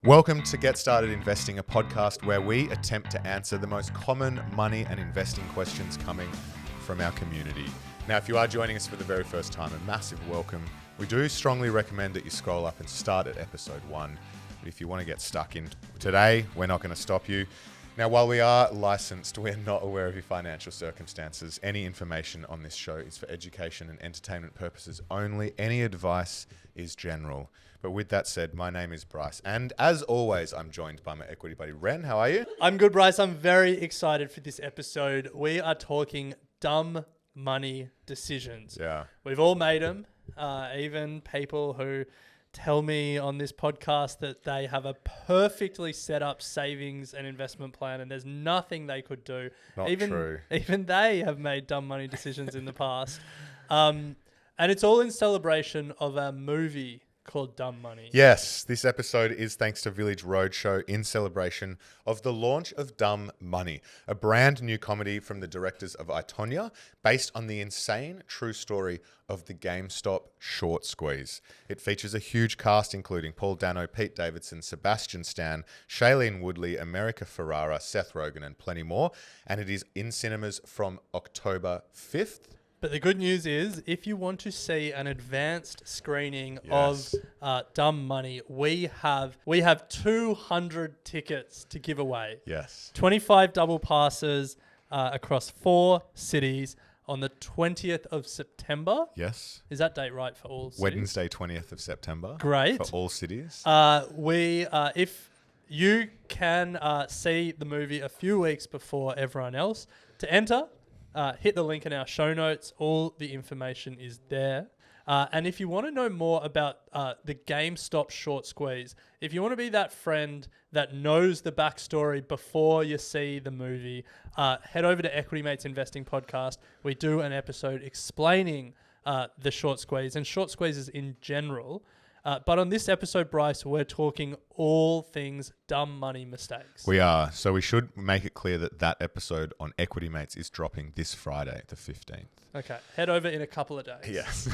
Welcome to Get Started Investing, a podcast where we attempt to answer the most common money and investing questions coming from our community. Now, if you are joining us for the very first time, a massive welcome. We do strongly recommend that you scroll up and start at episode 1. But if you want to get stuck in today, we're not going to stop you. Now, while we are licensed, we're not aware of your financial circumstances. Any information on this show is for education and entertainment purposes only. Any advice is general. But with that said, my name is Bryce. And as always, I'm joined by my equity buddy, Ren. How are you? I'm good, Bryce. I'm very excited for this episode. We are talking dumb money decisions. Yeah. We've all made them. Even people who tell me on this podcast that they have a perfectly set up savings and investment plan and there's nothing they could do. Not true. Even they have made dumb money decisions in the past. And it's all in celebration of a movie called Dumb Money. Yes, this episode is thanks to Village Roadshow in celebration of the launch of Dumb Money, a brand new comedy from the directors of I, Tonya, based on the insane true story of the GameStop short squeeze. It features a huge cast including Paul Dano, Pete Davidson, Sebastian Stan, Shailene Woodley, America Ferrara, Seth Rogen, and plenty more. And it is in cinemas from October 5th. But the good news is, if you want to see an advanced screening Yes. of Dumb Money, we have 200 tickets to give away. Yes. 25 double passes across 4 cities on the 20th of September. Yes. Is that date right for all cities? Wednesday, 20th of September. Great. For all cities. If you can see the movie a few weeks before everyone else, to enter, hit the link in our show notes. All the information is there. And if you want to know more about the GameStop short squeeze, if you want to be that friend that knows the backstory before you see the movie, head over to Equity Mates Investing Podcast. We do an episode explaining the short squeeze and short squeezes in general. But on this episode, Bryce, we're talking all things dumb money mistakes. We are. So we should make it clear that episode on Equity Mates is dropping this Friday, the 15th. Okay. Head over in a couple of days. Yes.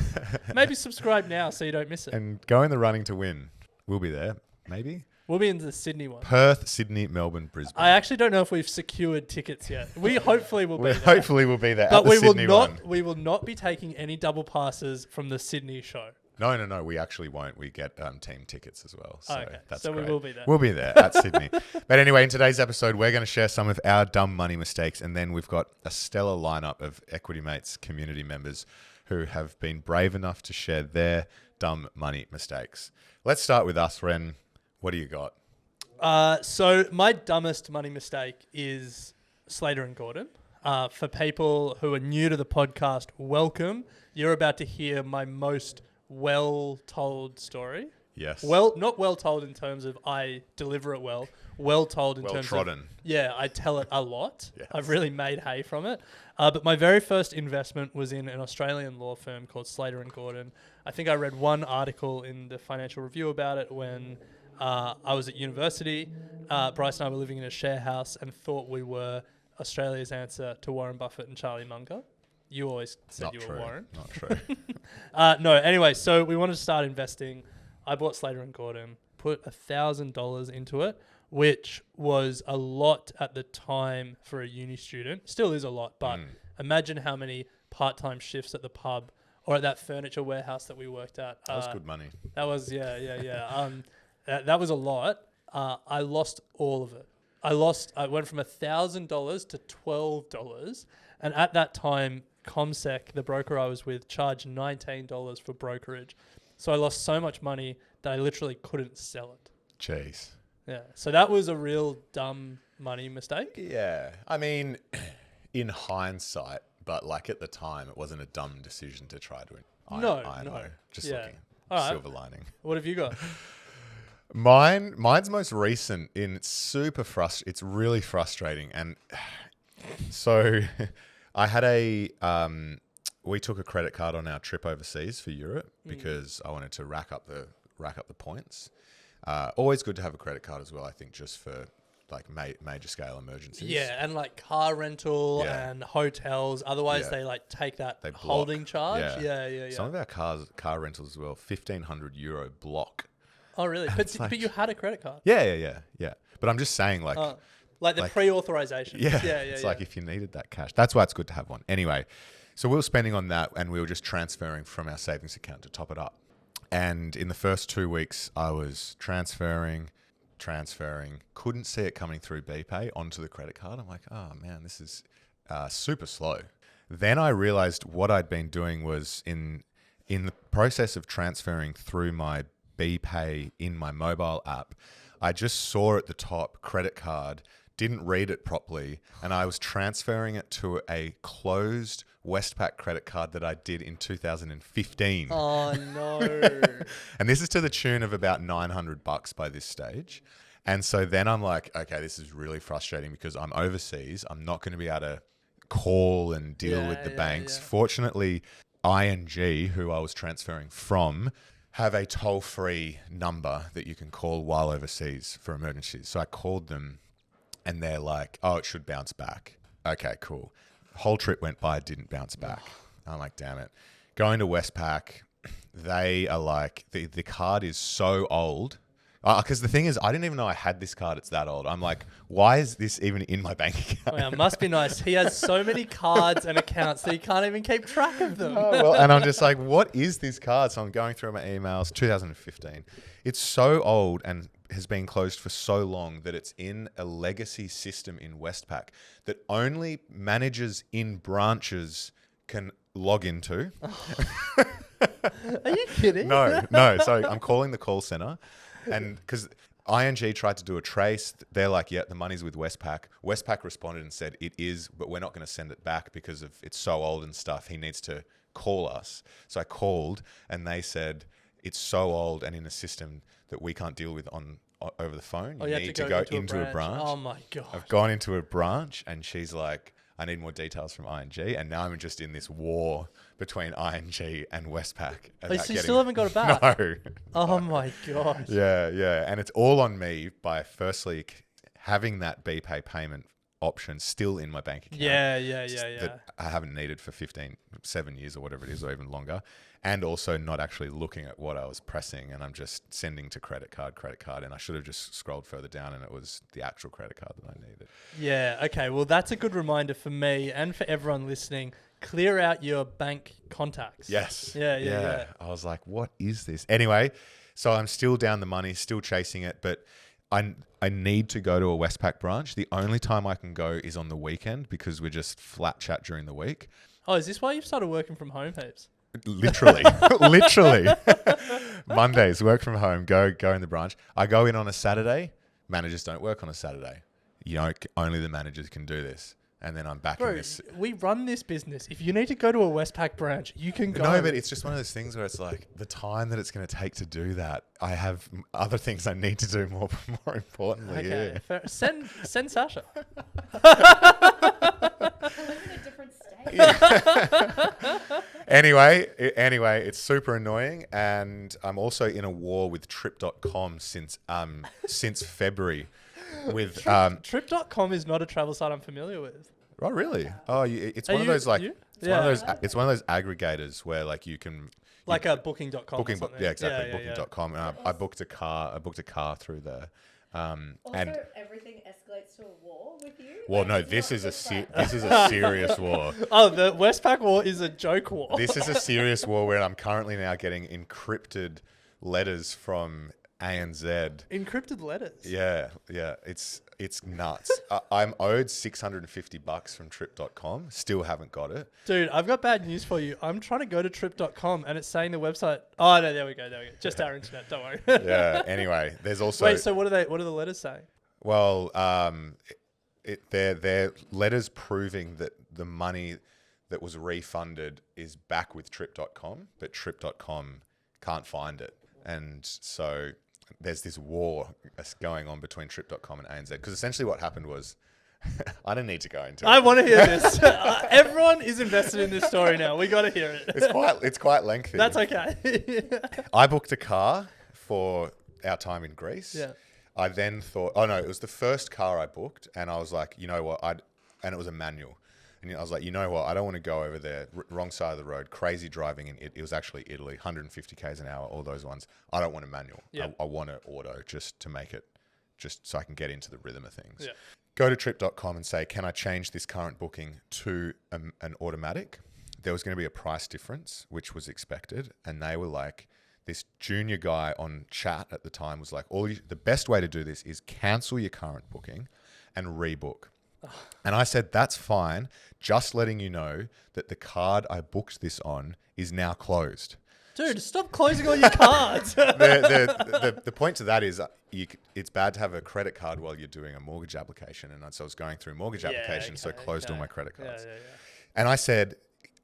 Maybe subscribe now so you don't miss it. And go in the running to win. We'll be there, maybe. We'll be in the Sydney one. Perth, Sydney, Melbourne, Brisbane. I actually don't know if we've secured tickets yet. We hopefully will be there. Hopefully we'll be there But at the we will Sydney not. one. We will not be taking any double passes from the Sydney show. No. We actually won't. We get team tickets as well. So Okay. that's So great. we will be there. We'll be there at Sydney. But anyway, in today's episode, we're going to share some of our dumb money mistakes. And then we've got a stellar lineup of Equity Mates community members who have been brave enough to share their dumb money mistakes. Let's start with us, Ren. What do you got? So my dumbest money mistake is Slater and Gordon. For people who are new to the podcast, welcome. You're about to hear my most well-told story. Yes. Well, not well-told in terms of I deliver it well. Well-told in terms of... Well-trodden. Yeah, I tell it a lot. Yes. I've really made hay from it. But my very first investment was in an Australian law firm called Slater and Gordon. I think I read one article in the Financial Review about it when I was at university. Bryce and I were living in a share house and thought we were Australia's answer to Warren Buffett and Charlie Munger. You always said Not you true. were Warren. Not true. No, anyway, so we wanted to start investing. I bought Slater and Gordon, put $1,000 into it, which was a lot at the time for a uni student. Still is a lot, but imagine how many part-time shifts at the pub or at that furniture warehouse that we worked at. That was good money. That was, yeah. That was a lot. I lost all of it. I went from $1,000 to $12. And at that time, ComSec, the broker I was with, charged $19 for brokerage. So I lost so much money that I literally couldn't sell it. Jeez. Yeah. So that was a real dumb money mistake. Yeah. I mean, in hindsight, but like at the time, it wasn't a dumb decision to try to No. Just Yeah. looking. All right. Silver lining. What have you got? Mine's most recent in super it's really frustrating. And so I had we took a credit card on our trip overseas for Europe because I wanted to rack up the points. Always good to have a credit card as well, I think, just for like major scale emergencies. Yeah, and like car rental Yeah. and hotels. Otherwise, Yeah. they like take that They block. holding charge. Yeah. Some of our car rentals as well, €1,500 block Oh, really? But, like- but you had a credit card. Yeah. But I'm just saying, like, Like the pre-authorization. yeah, Yeah. it's like if you needed that cash. That's why it's good to have one. Anyway, so we were spending on that and we were just transferring from our savings account to top it up. And in the first 2 weeks, I was transferring, couldn't see it coming through BPay onto the credit card. I'm like, oh man, this is super slow. Then I realized what I'd been doing was in the process of transferring through my BPay in my mobile app, I just saw at the top credit card, didn't read it properly, and I was transferring it to a closed Westpac credit card that I did in 2015. Oh, no. And this is to the tune of about $900 by this stage. And so then I'm like, okay, this is really frustrating because I'm overseas. I'm not going to be able to call and deal with the banks. Fortunately, ING, who I was transferring from, have a toll-free number that you can call while overseas for emergencies. So I called them and they're like, oh, it should bounce back. Okay, cool. Whole trip went by, didn't bounce back. I'm like, damn it. Going to Westpac, they are like, the card is so old. Because the thing is, I didn't even know I had this card. It's that old. I'm like, why is this even in my bank account? Well, it must be nice. He has so many cards and accounts that he can't even keep track of them. Oh, well, and I'm just like, what is this card? So I'm going through my emails, 2015. It's so old and has been closed for so long that it's in a legacy system in Westpac that only managers in branches can log into. Are you kidding? No. So I'm calling the call center. And because ING tried to do a trace, they're like, yeah, the money's with Westpac. Westpac responded and said, it is, but we're not going to send it back because of it's so old and stuff. He needs to call us. So I called and they said, it's so old and in a system that we can't deal with over the phone. You need to go into a branch. Oh my God. I've gone into a branch and she's like, I need more details from ING. And now I'm just in this war between ING and Westpac. So you still haven't got it back? No. Oh my gosh. Yeah. And it's all on me by firstly having that BPay payment option still in my bank account. Yeah. That I haven't needed for 7 years or whatever it is, or even longer. And also not actually looking at what I was pressing and I'm just sending to credit card. And I should have just scrolled further down and it was the actual credit card that I needed. Yeah. Okay. Well, that's a good reminder for me and for everyone listening. Clear out your bank contacts. Yes. Yeah. I was like, what is this? Anyway, so I'm still down the money, still chasing it, but I need to go to a Westpac branch. The only time I can go is on the weekend because we're just flat chat during the week. Oh, is this why you've started working from home heaps? Literally. Mondays, work from home, go in the branch. I go in on a Saturday. Managers don't work on a Saturday. Only the managers can do this. And then I'm back in this. We run this business. If you need to go to a Westpac branch, you can go. No, but it's just one of those things where it's like the time that it's going to take to do that. I have other things I need to do more importantly. Okay, Yeah. fair. Send Sasha. Anyway, it's super annoying, and I'm also in a war with Trip.com since February. With Trip.com is not a travel site I'm familiar with. Oh really? Oh, it's one of those like it's one of those aggregators where like you can like a Booking.com. Yeah, exactly. Booking.com. And I booked a car through there. Also, and everything escalates to a war with you. Well, Like, no, it's this not is a just like- this is a serious war. Oh, the Westpac war is a joke war. This is a serious war where I'm currently now getting encrypted letters from ANZ. Encrypted letters. Yeah, it's nuts. I'm owed $650 from Trip.com. Still haven't got it. Dude, I've got bad news for you. I'm trying to go to Trip.com and it's saying the website. Oh no, there we go. Just our internet. Don't worry. Yeah. Anyway, there's also. Wait. So what are the letters saying? Well, they're letters proving that the money that was refunded is back with Trip.com, but Trip.com can't find it, and so there's this war that's going on between Trip.com and ANZ. Because essentially what happened was, I don't need to go into it. I want to hear this. Everyone is invested in this story now. We got to hear it. It's quite lengthy. That's okay. I booked a car for our time in Greece. Yeah. I then thought, oh no, it was the first car I booked, and I was like, you know what, and it was a manual. And I was like, you know what? I don't want to go over there, wrong side of the road, crazy driving. And it was actually Italy, 150 Ks an hour, all those ones. I don't want a manual. Yeah. I want an auto just to make it, just so I can get into the rhythm of things. Yeah. Go to trip.com and say, can I change this current booking to an automatic? There was going to be a price difference, which was expected. And they were like, this junior guy on chat at the time was like, the best way to do this is cancel your current booking and rebook. And I said, that's fine. Just letting you know that the card I booked this on is now closed. Dude, stop closing all your cards. The point to that is it's bad to have a credit card while you're doing a mortgage application. And so I was going through mortgage applications, so I closed all my credit cards. Yeah. And I said,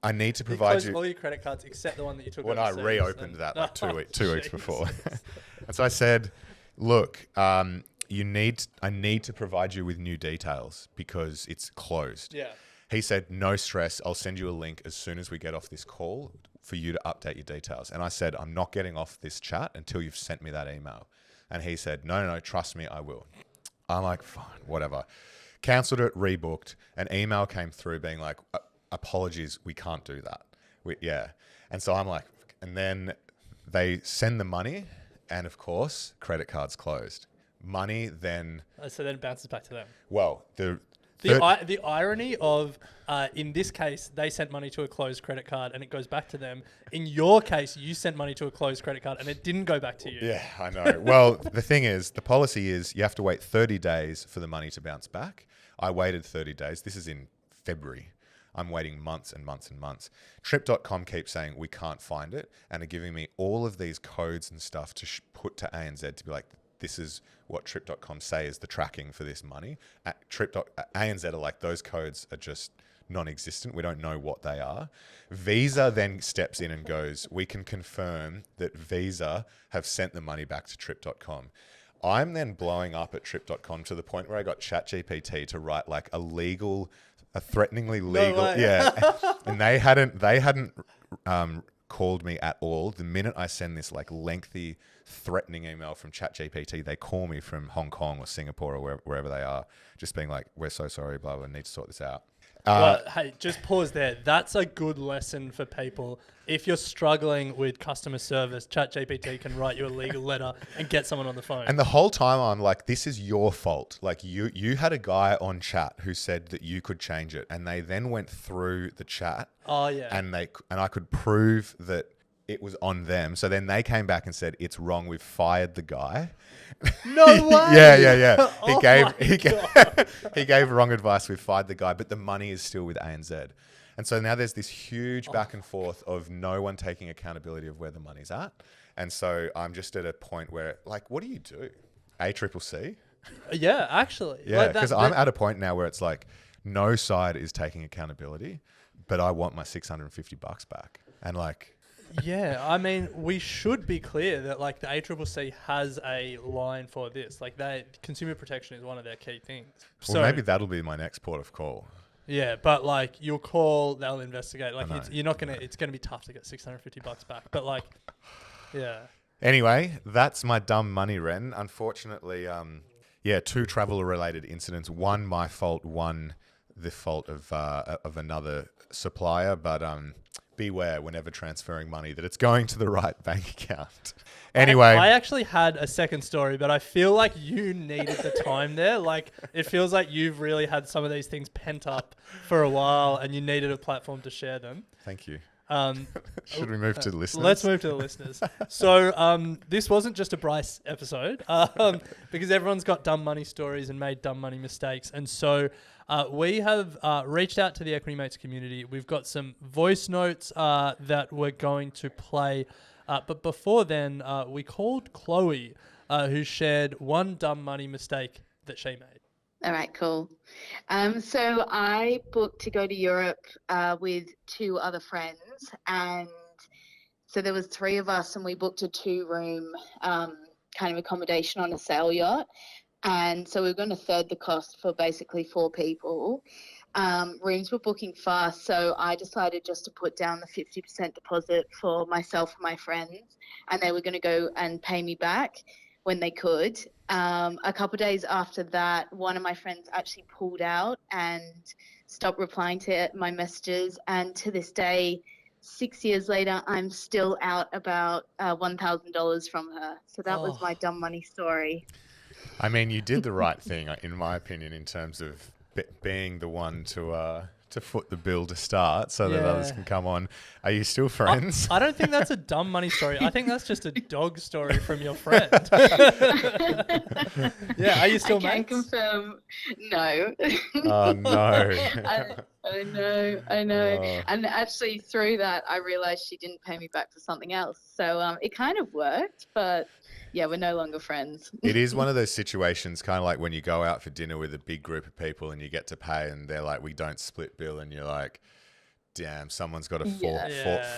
I need to You provide closed you... all your credit cards except the one that you took When I overseas reopened and- that like two weeks before. Jesus. And so I said, look, I need to provide you with new details because it's closed. Yeah. He said, no stress. I'll send you a link as soon as we get off this call for you to update your details. And I said, I'm not getting off this chat until you've sent me that email. And he said, no, trust me, I will. I'm like, fine, whatever. Cancelled it, rebooked. An email came through being like, apologies, we can't do that. And so I'm like, and then they send the money, and of course, credit cards closed. Money then... So then it bounces back to them. Well, The irony of, in this case, they sent money to a closed credit card and it goes back to them. In your case, you sent money to a closed credit card and it didn't go back to you. Yeah, I know. Well, the thing is, the policy is you have to wait 30 days for the money to bounce back. I waited 30 days. This is in February. I'm waiting months and months and months. Trip.com keeps saying we can't find it and are giving me all of these codes and stuff to put to ANZ to be like, this is what Trip.com say is the tracking for this money. ANZ are like, those codes are just non-existent. We don't know what they are. Visa then steps in and goes, we can confirm that Visa have sent the money back to Trip.com. I'm then blowing up at Trip.com to the point where I got ChatGPT to write like a threateningly legal, and they hadn't called me at all. The minute I send this like lengthy threatening email from ChatGPT, they call me from Hong Kong or Singapore or wherever they are, just being like, we're so sorry, blah, blah, need to sort this out. Well, hey, just pause there. That's a good lesson for people. If you're struggling with customer service, ChatGPT can write you a legal letter and get someone on the phone. And the whole time I'm like, this is your fault. Like you had a guy on chat who said that you could change it, and they then went through the chat. Oh yeah. And I could prove that it was on them. So then they came back and said, it's wrong. We've fired the guy. No way. Yeah. Oh He gave wrong advice. We fired the guy, but the money is still with ANZ. And so now there's this huge back and forth of no one taking accountability of where the money's at. And so I'm just at a point where, like, what do you do? ACCC? Yeah, actually. Yeah, because I'm at a point now where it's like no side is taking accountability, but I want my $650 back. And like... Yeah, I mean, we should be clear that like the ACCC has a line for this. Like, consumer protection is one of their key things. Well, so maybe that'll be my next port of call. Yeah, but like you'll call, they'll investigate. Like know. you're not gonna. It's gonna be tough to get $650 back. But like, yeah. Anyway, that's my dumb money, Ren. Unfortunately, two travel-related incidents. One my fault, one the fault of another supplier. But beware whenever transferring money that it's going to the right bank account. Anyway, I actually had a second story, but I feel like you needed the time there. Like it feels like you've really had some of these things pent up for a while, and you needed a platform to share them. Thank you. Should we move to the listeners? Let's move to the listeners. So this wasn't just a Bryce episode because everyone's got dumb money stories and made dumb money mistakes. And so we have reached out to the Equity Mates community. We've got some voice notes that we're going to play. But before then, we called Chloe, who shared one dumb money mistake that she made. All right, cool. So I booked to go to Europe with two other friends, and so there was three of us, and we booked a 2-room kind of accommodation on a sail yacht, and so we were going to third the cost for basically 4 people. Rooms were booking fast, so I decided just to put down the 50% deposit for myself and my friends, and they were going to go and pay me back when they could. A couple of days after that, one of my friends actually pulled out and stopped replying to my messages. And to this day, 6 years later, I'm still out about $1,000 from her. So that was my dumb money story. I mean, you did the right thing, in my opinion, in terms of being the one to foot the bill to start so that others can come on. Are you still friends? I don't think that's a dumb money story. I think that's just a dog story from your friend. Yeah, are you still mates? I can confirm, no. Oh, no. I know. Oh. And actually through that, I realized she didn't pay me back for something else. So it kind of worked, but yeah, we're no longer friends. It is one of those situations, kind of like when you go out for dinner with a big group of people and you get to pay and they're like, we don't split bill, and you're like, damn, someone's got to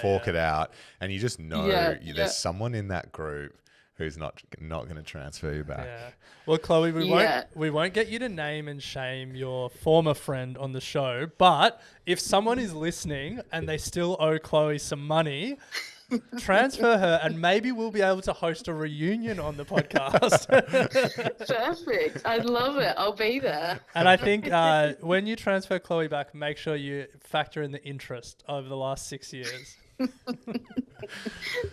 fork it out. And you just know there's someone in that group who's not going to transfer you back. Yeah. Well, Chloe, we won't get you to name and shame your former friend on the show, but if someone is listening and they still owe Chloe some money, transfer her and maybe we'll be able to host a reunion on the podcast. Perfect. I'd love it. I'll be there. And I think when you transfer Chloe back, make sure you factor in the interest over the last 6 years.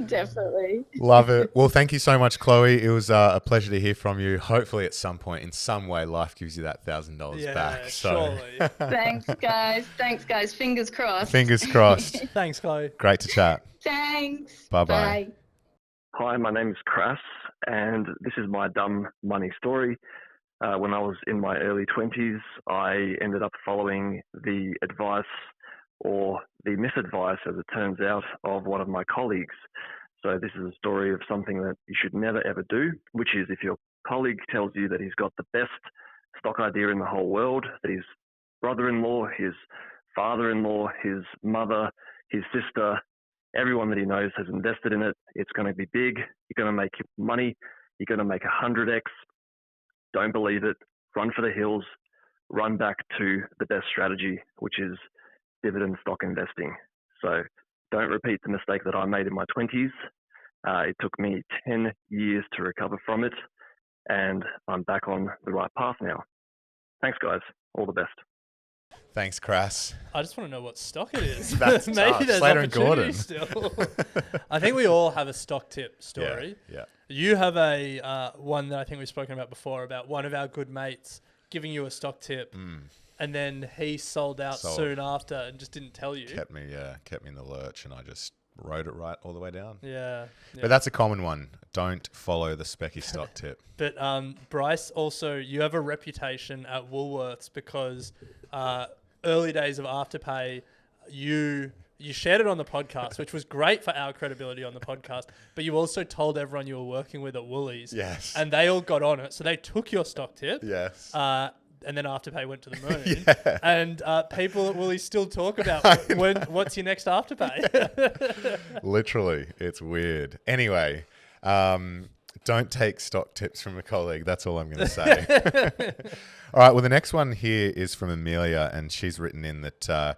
Definitely. Love it. Well, thank you so much, Chloe. It was a pleasure to hear from you. Hopefully at some point, in some way, life gives you that $1,000 back. So. Surely. Thanks, guys. Fingers crossed. Fingers crossed. Thanks, Chloe. Great to chat. Thanks. Bye-bye. Bye. Hi, my name is Crass, and this is my dumb money story. When I was in my early 20s, I ended up following the advice or the misadvice, as it turns out, of one of my colleagues. So this is a story of something that you should never, ever do, which is if your colleague tells you that he's got the best stock idea in the whole world, that his brother-in-law, his father-in-law, his mother, his sister, everyone that he knows has invested in it. It's going to be big. You're going to make money. You're going to make 100x. Don't believe it. Run for the hills. Run back to the best strategy, which is dividend stock investing. So don't repeat the mistake that I made in my 20s. It took me 10 years to recover from it, and I'm back on the right path now. Thanks, guys. All the best. Thanks, Crass. I just want to know what stock it is. That's Maybe tough. there's Slater and opportunity Gordon. still. I think we all have a stock tip story. Yeah. You have a one that I think we've spoken about before, about one of our good mates giving you a stock tip, and then he sold out soon after and just didn't tell you. Kept me in the lurch, and I just rode it right all the way down. Yeah. But that's a common one. Don't follow the specky stock tip. But Bryce, also, you have a reputation at Woolworths because early days of Afterpay, you shared it on the podcast, which was great for our credibility on the podcast, but you also told everyone you were working with at Woolies. Yes. And they all got on it. So they took your stock tip. Yes. And then Afterpay went to the moon. Yeah. And people at Woolies still talk about what's your next Afterpay. Literally, it's weird. Anyway, don't take stock tips from a colleague. That's all I'm going to say. All right. Well, the next one here is from Amelia, and she's written in that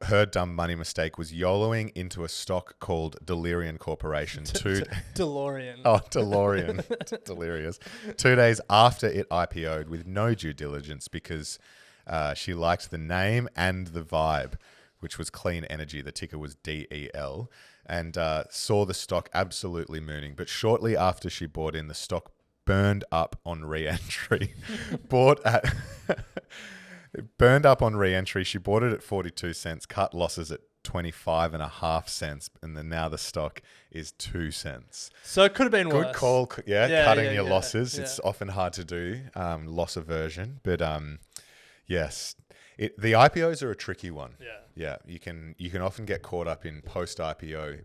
her dumb money mistake was YOLOing into a stock called Delirium Corporation. DeLorean. Oh, DeLorean. Delirious. 2 days after it IPO'd with no due diligence because she liked the name and the vibe, which was clean energy. The ticker was DEL, and saw the stock absolutely mooning. But shortly after she bought in, the stock burned up on re-entry. Burned up on re-entry. She bought it at 42 cents, cut losses at 25.5 cents, and then now the stock is 2 cents. So it could have been worse. Good call. Cutting your losses. Yeah. It's often hard to do, loss aversion. But yes, the IPOs are a tricky one. Yeah. You can often get caught up in post-IPO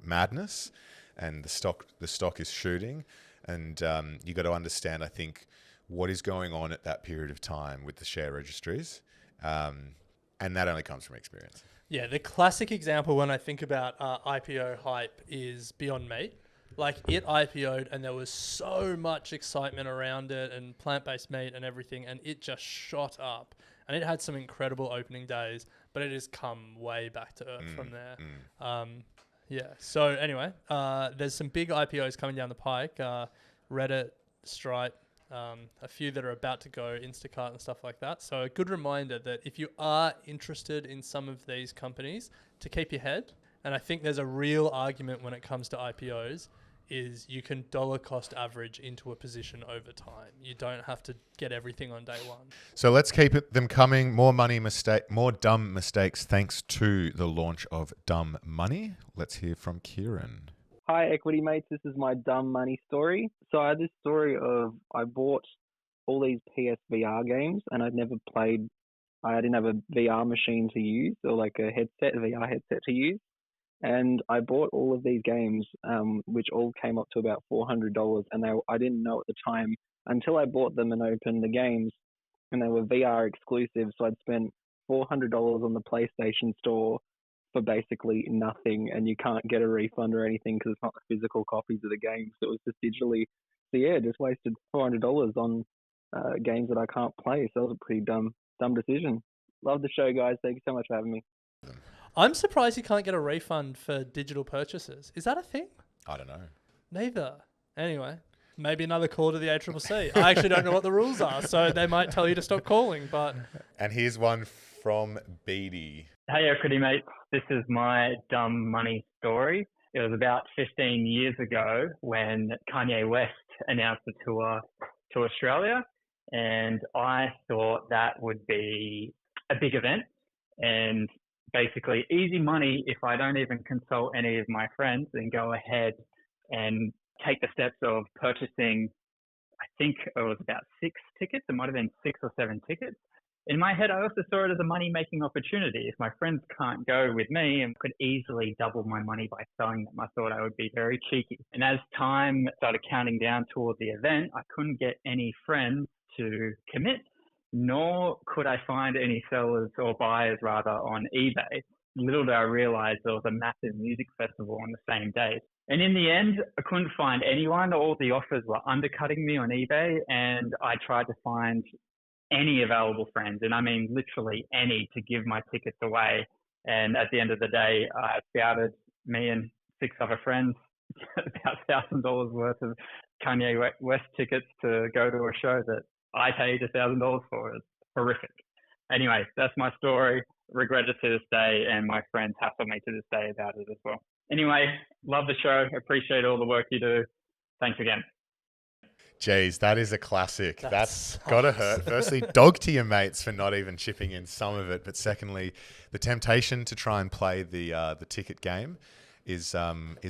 madness, and the stock is shooting, and you got to understand, I think, what is going on at that period of time with the share registries. And that only comes from experience. Yeah, the classic example when I think about IPO hype is Beyond Meat. Like, it IPO'd and there was so much excitement around it and plant-based meat and everything, and it just shot up. And it had some incredible opening days, but it has come way back to earth from there. Yeah, so anyway, there's some big IPOs coming down the pike. Reddit, Strait, a few that are about to go, Instacart and stuff like that. So a good reminder that if you are interested in some of these companies, to keep your head. And I think there's a real argument when it comes to IPOs is you can dollar cost average into a position over time. You don't have to get everything on day one. So let's keep them coming. More dumb mistakes thanks to the launch of Dumb Money. Let's hear from Kieran. Hi, equity mates. This is my dumb money story. So I had this story of I bought all these PSVR games and I'd never played. I didn't have a VR machine to use or like a VR headset to use. And I bought all of these games, which all came up to about $400. And I didn't know at the time until I bought them and opened the games, and they were VR exclusive. So I'd spent $400 on the PlayStation Store for basically nothing, and you can't get a refund or anything because it's not the physical copies of the games. So it was just digitally. So yeah, just wasted $400 on games that I can't play. So it was a pretty dumb decision. Love the show, guys. Thank you so much for having me. I'm surprised you can't get a refund for digital purchases. Is that a thing? I don't know. Neither. Anyway, maybe another call to the ACCC. I actually don't know what the rules are, so they might tell you to stop calling. But And here's one from Beatty. Hey, equity mates. This is my dumb money story. It was about 15 years ago when Kanye West announced a tour to Australia, and I thought that would be a big event and basically easy money if I don't even consult any of my friends and go ahead and take the steps of purchasing, I think it was about 6 tickets. It might have been 6 or 7 tickets. In my head, I also saw it as a money-making opportunity. If my friends can't go with me and could easily double my money by selling them, I thought I would be very cheeky. And as time started counting down toward the event, I couldn't get any friends to commit, nor could I find any sellers or buyers rather on eBay. Little did I realize there was a massive music festival on the same day. And in the end, I couldn't find anyone. All the offers were undercutting me on eBay, and I tried to find any available friends, and I mean literally any, to give my tickets away. And at the end of the day, I scouted me and 6 other friends about $1,000 worth of Kanye West tickets to go to a show that I paid $1,000 for. It's horrific. Anyway, that's my story. Regret it to this day, and my friends hassle me to this day about it as well. Anyway, love the show. Appreciate all the work you do. Thanks again. Jeez, that is a classic. That's That gotta sucks. hurt. Firstly, dog to your mates for not even chipping in some of it, but secondly, the temptation to try and play the ticket game is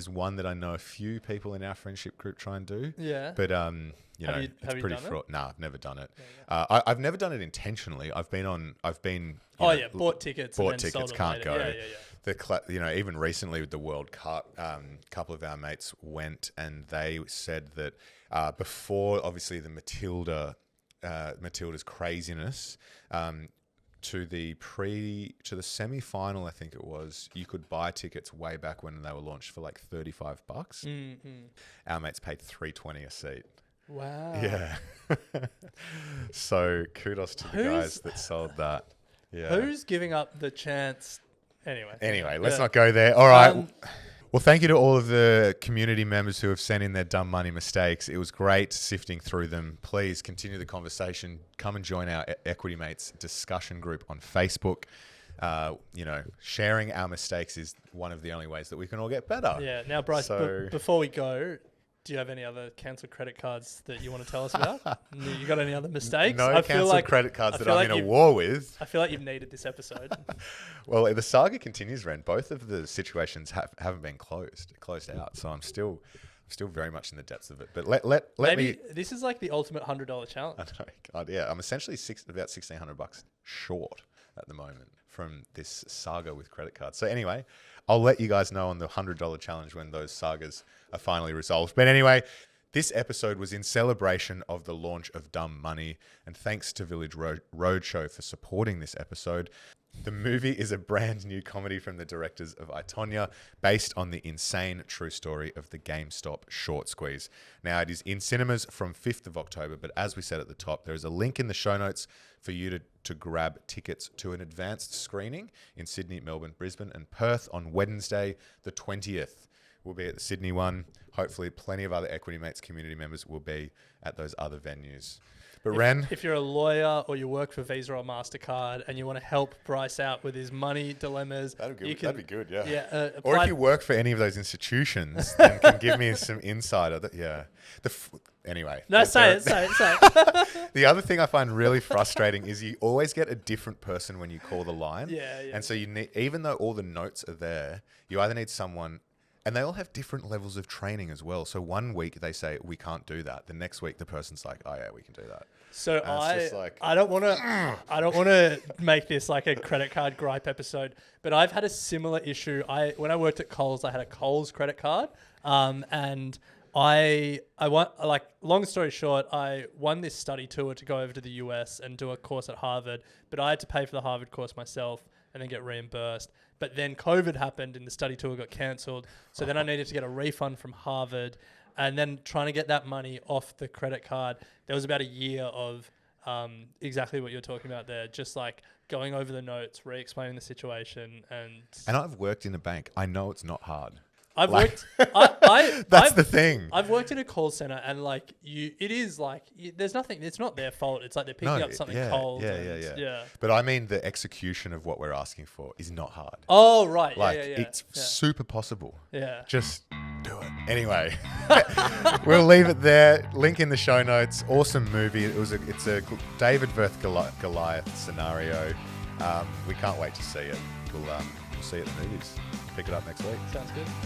one that I know a few people in our friendship group try and do. yeah. But Have it's you pretty done it? fraught. Nah, I've never done it. Yeah, I've never done it intentionally. I've been bought tickets. bought and then sold tickets, them can't later. go. Even recently with the World Cup, a couple of our mates went and they said that before obviously the Matilda's craziness, to the semi-final, I think it was, you could buy tickets way back when they were launched for like $35. Mm-hmm. Our mates paid $3.20 a seat. Wow. Yeah. So kudos to the guys that sold that. Yeah. Who's giving up the chance? Anyway, let's Yeah. not go there. All right. Well, thank you to all of the community members who have sent in their dumb money mistakes. It was great sifting through them. Please continue the conversation. Come and join our Equity Mates discussion group on Facebook. Sharing our mistakes is one of the only ways that we can all get better. Yeah. Now, Bryce, So- before we go, do you have any other cancelled credit cards that you want to tell us about? You got any other mistakes? No I feel cancelled like credit cards I that feel I'm like in a you've- war with. I feel like you've needed this episode. Well, the saga continues, Ren. Both of the situations haven't been closed out. So I'm still very much in the depths of it. But let Maybe me. this is like the ultimate $100 challenge. I know, God, yeah, I'm essentially about $1,600 short at the moment from this saga with credit cards. So anyway, I'll let you guys know on the $100 challenge when those sagas are finally resolved. But anyway, this episode was in celebration of the launch of Dumb Money, and thanks to Village Roadshow for supporting this episode. The movie is a brand new comedy from the directors of I, Tonya, based on the insane true story of the GameStop short squeeze. Now, it is in cinemas from 5th of October, but as we said at the top, there is a link in the show notes for you to grab tickets to an advanced screening in Sydney, Melbourne, Brisbane, and Perth on Wednesday, the 20th. We'll be at the Sydney one. Hopefully, plenty of other Equity Mates community members will be at those other venues. But Ren, If you're a lawyer or you work for Visa or MasterCard and you want to help Bryce out with his money dilemmas, that'd be good, yeah. Yeah. Or if you work for any of those institutions, then can give me some insight. Anyway. No, say it. The other thing I find really frustrating is you always get a different person when you call the line. Yeah. And so you need, even though all the notes are there, you either need someone, and they all have different levels of training as well. So one week they say, we can't do that. The next week the person's like, oh yeah, we can do that. So it's just like, I don't want to make this like a credit card gripe episode, but I've had a similar issue. When I worked at Coles, I had a Coles credit card, and I want, like, long story short, I won this study tour to go over to the US and do a course at Harvard, but I had to pay for the Harvard course myself and then get reimbursed. But then COVID happened and the study tour got cancelled. So then I needed to get a refund from Harvard, and then trying to get that money off the credit card. There was about a year of exactly what you're talking about there, just like going over the notes, re-explaining the situation. And I've worked in a bank. I know it's not hard. That's the thing. I've worked in a call center, and like it is like there's nothing. It's not their fault. It's like they're picking up something cold. Yeah. But I mean, the execution of what we're asking for is not hard. Oh right. Like Yeah. it's super possible. Yeah. Just do it. Anyway, we'll leave it there. Link in the show notes. Awesome movie. It's a David versus Goliath scenario. We can't wait to see it. We'll see it in the movies. Pick it up next week. Sounds good.